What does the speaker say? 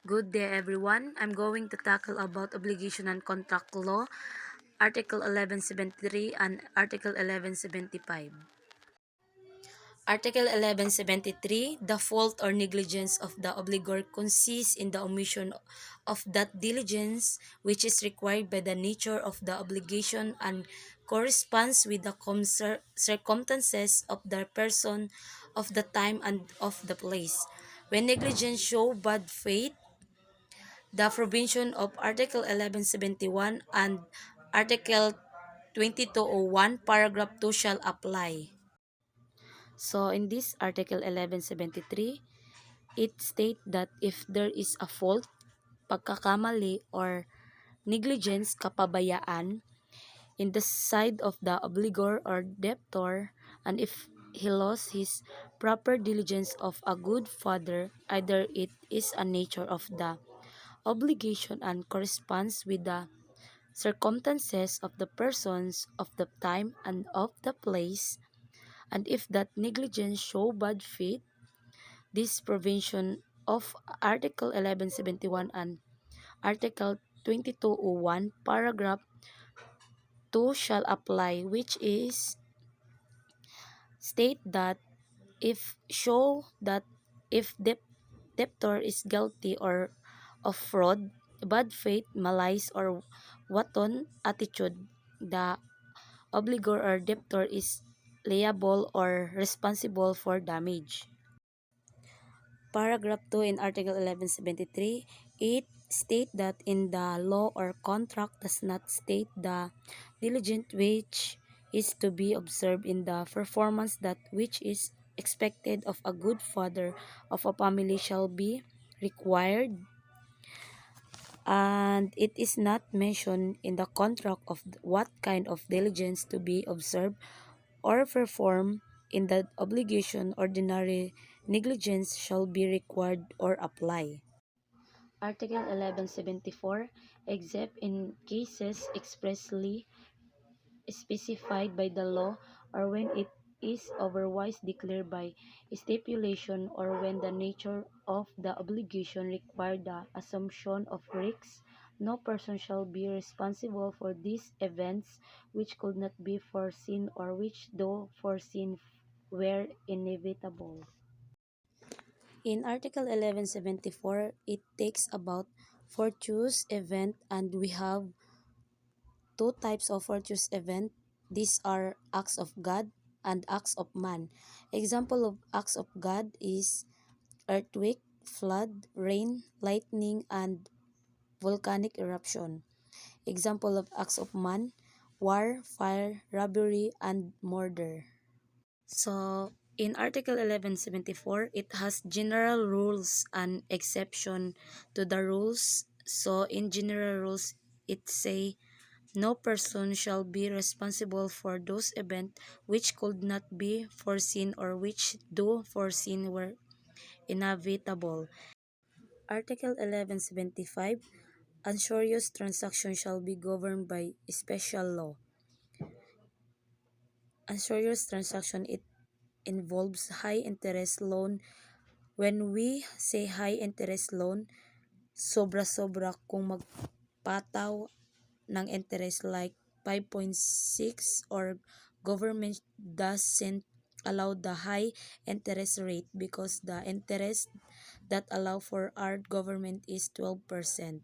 Good day everyone. I'm going to tackle about obligation and contract law, Article 1173 and Article 1175. Article 1173, the fault or negligence of the obligor consists in the omission of that diligence which is required by the nature of the obligation and corresponds with the circumstances of the person, of the time, and of the place. When negligence show bad faith, the provision of Article 1171 and Article 2201, paragraph 2 shall apply. So in this Article 1173, it states that if there is a fault, pagkakamali, or negligence, kapabayaan, in the side of the obligor or debtor, and if he lost his proper diligence of a good father, either it is a nature of the obligation and corresponds with the circumstances of the persons, of the time, and of the place, and if that negligence show bad faith, this provision of Article 1171 and Article 2201, paragraph 2 shall apply, which is state that if show that if debtor is guilty or of fraud, bad faith, malice, or wanton attitude, the obligor or debtor is liable or responsible for damage. Paragraph 2 in Article 1173, it state that in the law or contract does not state the diligent which is to be observed in the performance that which is expected of a good father of a family shall be required, and it is not mentioned in the contract of what kind of diligence to be observed or performed. In the obligation, ordinary negligence shall be required or apply. Article 1174, except in cases expressly specified by the law or when it is otherwise declared by stipulation, or when the nature of the obligation require the assumption of risks, no person shall be responsible for these events which could not be foreseen or which, though foreseen, were inevitable. In Article 1174, it takes about fortuitous event, and we have two types of fortuitous event. These are acts of God and acts of man. Example of acts of God is earthquake, flood, rain, lightning, and volcanic eruption. Example of acts of man: war, fire, robbery, and murder. So, in Article 1174, it has general rules and exception to the rules. So, in general rules, it say no person shall be responsible for those events which could not be foreseen or which, though foreseen, were inevitable. Article 1175, usurious transaction shall be governed by special law. Usurious transaction, it involves high interest loan. When we say high interest loan, sobra-sobra kung magpataw ng interest like 5.6, or government doesn't allow the high interest rate because the interest that allow for our government is 12%.